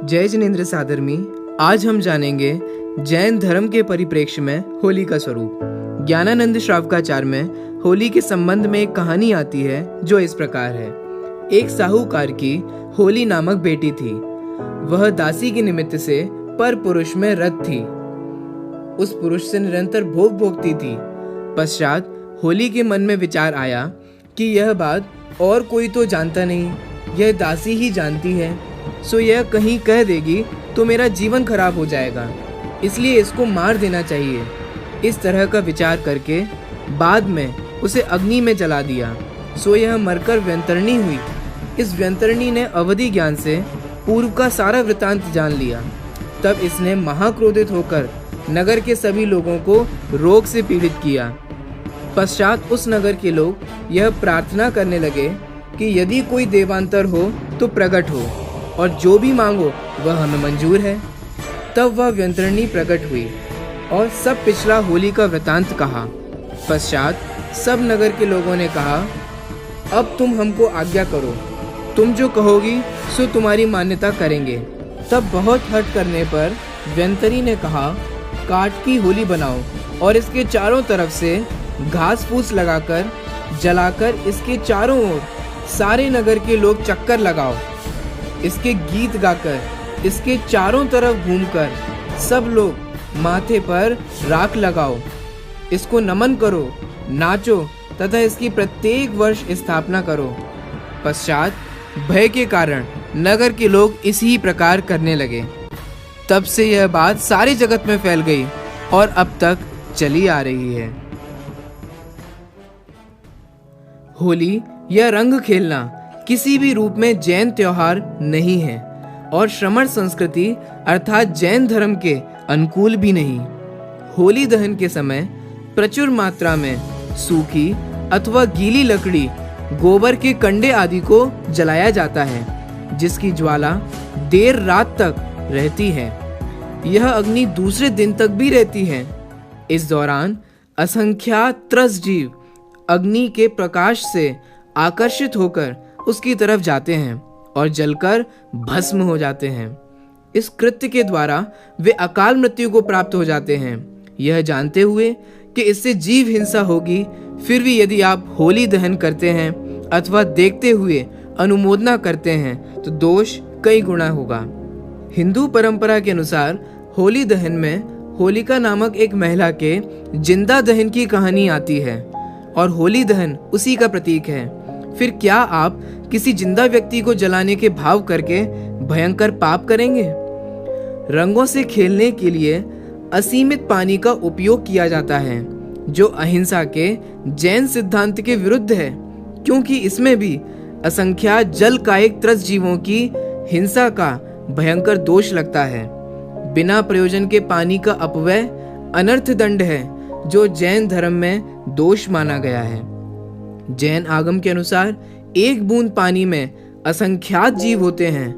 जय जिनेन्द्र सादरमी। आज हम जानेंगे जैन धर्म के परिप्रेक्ष्य में होली का स्वरूप। ज्ञानानंद श्रावकाचार्य में होली के संबंध में एक कहानी आती है जो इस प्रकार है। एक साहूकार की होली नामक बेटी थी। वह दासी के निमित्त से पर पुरुष में रत थी। उस पुरुष से निरंतर भोग भोगती थी। पश्चात होली के मन में विचार आया कि यह बात और कोई तो जानता नहीं, यह दासी ही जानती है। सो यह कहीं कह देगी तो मेरा जीवन खराब हो जाएगा, इसलिए इसको मार देना चाहिए। इस तरह का विचार करके बाद में उसे अग्नि में जला दिया। सो यह मरकर व्यंतरणी हुई। इस व्यंतरणी ने अवधि ज्ञान से पूर्व का सारा वृतांत जान लिया। तब इसने महाक्रोधित होकर नगर के सभी लोगों को रोग से पीड़ित किया। पश्चात उस नगर के लोग यह प्रार्थना करने लगे कि यदि कोई देवांतर हो तो प्रकट हो, और जो भी मांगो वह हमें मंजूर है। तब वह व्यंतरणी प्रकट हुई और सब पिछला होली का वृतांत कहा। पश्चात सब नगर के लोगों ने कहा, अब तुम हमको आज्ञा करो, तुम जो कहोगी सो तुम्हारी मान्यता करेंगे। तब बहुत हट करने पर व्यंतरी ने कहा, काठ की होली बनाओ और इसके चारों तरफ से घास फूस लगाकर जलाकर इसके चारों ओर सारे नगर के लोग चक्कर लगाओ। इसके गीत गाकर इसके चारों तरफ घूमकर सब लोग माथे पर राख लगाओ। इसको नमन करो, नाचो तथा इसकी प्रत्येक वर्ष स्थापना करो। पश्चात भय के कारण नगर के लोग इसी प्रकार करने लगे। तब से यह बात सारे जगत में फैल गई और अब तक चली आ रही है। होली या रंग खेलना किसी भी रूप में जैन त्योहार नहीं है और श्रमण संस्कृति अर्थात जैन धर्म के अनुकूल भी नहीं। होली दहन के समय प्रचुर मात्रा में सूखी अथवा गीली लकड़ी, गोबर के कंडे आदि को जलाया जाता है, जिसकी ज्वाला देर रात तक रहती है। यह अग्नि दूसरे दिन तक भी रहती है। इस दौरान असंख्यात त्रस्त जीव अग्नि के प्रकाश से आकर्षित होकर उसकी तरफ जाते हैं और जलकर भस्म हो जाते हैं। इस कृत्य के द्वारा वे अकाल मृत्यु को प्राप्त हो जाते हैं। यह जानते हुए कि इससे जीव हिंसा होगी, फिर भी यदि आप होली दहन करते हैं अथवा देखते हुए अनुमोदना करते हैं तो दोष कई गुना होगा। हिंदू परंपरा के अनुसार होली दहन में होलिका नामक एक महिला के जिंदा दहन की कहानी आती है और होली दहन उसी का प्रतीक है। फिर क्या आप किसी जिंदा व्यक्ति को जलाने के भाव करके भयंकर पाप करेंगे? रंगों से खेलने के लिए असीमित पानी का उपयोग किया जाता है, जो अहिंसा के जैन सिद्धांत के विरुद्ध है, क्योंकि इसमें भी असंख्यात जल कायिक त्रस्त जीवों की हिंसा का भयंकर दोष लगता है। बिना प्रयोजन के पानी का अपव्यय अनर्थ दंड है, जो जैन धर्म में दोष माना गया है। जैन आगम के अनुसार एक बूंद पानी में असंख्यात जीव होते हैं,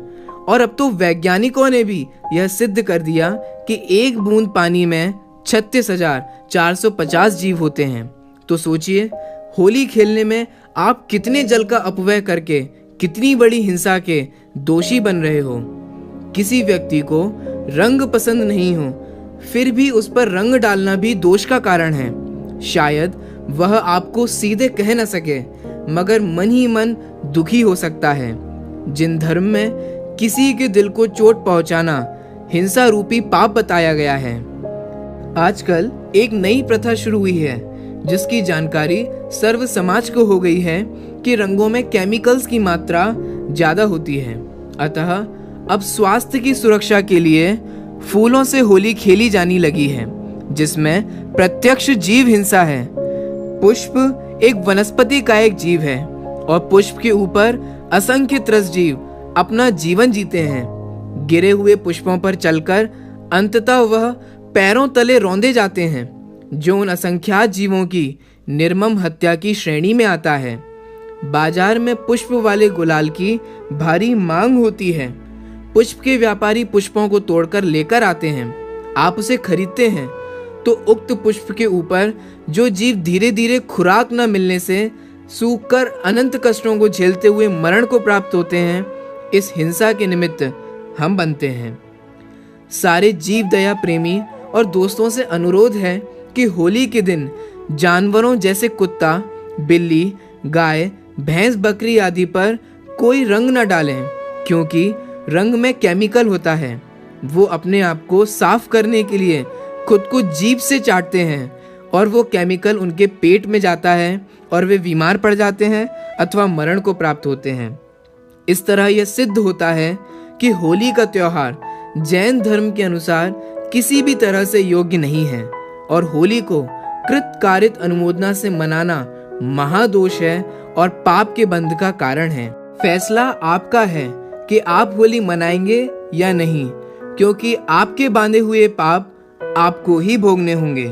और अब तो वैज्ञानिकों ने भी यह सिद्ध कर दिया कि एक बूंद पानी में 36,450 जीव होते हैं। तो सोचिए, होली खेलने में आप कितने जल का अपव्यय करके कितनी बड़ी हिंसा के दोषी बन रहे हो। किसी व्यक्ति को रंग पसंद नहीं हो, फिर भी उस पर रंग डालना भी दोष का कारण है। शायद वह आपको सीधे कह न सके, मगर मन ही मन दुखी हो सकता है। जिन धर्म में किसी के दिल को चोट पहुंचाना हिंसा रूपी पाप बताया गया है। आजकल एक नई प्रथा शुरू हुई है, जिसकी जानकारी सर्व समाज को हो गई है कि रंगों में केमिकल्स की मात्रा ज्यादा होती है। अतः अब स्वास्थ्य की सुरक्षा के लिए फूलों से होली खेली जाने लगी है, जिसमें प्रत्यक्ष जीव हिंसा है। पुष्प एक वनस्पति का एक जीव है और पुष्प के ऊपर असंख्य त्रस्त जीव अपना जीवन जीते हैं। गिरे हुए पुष्पों पर चलकर अंततः वह पैरों तले रौंदे जाते हैं, जो उन असंख्यात जीवों की निर्मम हत्या की श्रेणी में आता है। बाजार में पुष्प वाले गुलाल की भारी मांग होती है। पुष्प के व्यापारी पुष्पों को तोड़कर लेकर आते हैं। आप उसे खरीदते हैं तो उक्त पुष्प के ऊपर जो जीव धीरे धीरे खुराक न मिलने से सूखकर अनंत कष्टों को झेलते हुए मरण को प्राप्त होते हैं, इस हिंसा के निमित्त हम बनते हैं। सारे जीव दया प्रेमी और दोस्तों से अनुरोध है कि होली के दिन जानवरों जैसे कुत्ता, बिल्ली, गाय, भैंस, बकरी आदि पर कोई रंग न डालें, क्योंकि रंग में केमिकल होता है। वो अपने आप को साफ करने के लिए खुद को जीभ से चाटते हैं और वो केमिकल उनके पेट में जाता है और वे बीमार पड़ जाते हैं अथवा मरण को प्राप्त होते हैं। इस तरह यह सिद्ध होता है कि होली का त्योहार जैन धर्म के अनुसार किसी भी तरह से योग्य नहीं है और होली को कृतकारित अनुमोदना से मनाना महादोष है और पाप के बंध का कारण है। फैसला आपका है कि आप होली मनाएंगे या नहीं, क्योंकि आपके बांधे हुए पाप आपको ही भोगने होंगे।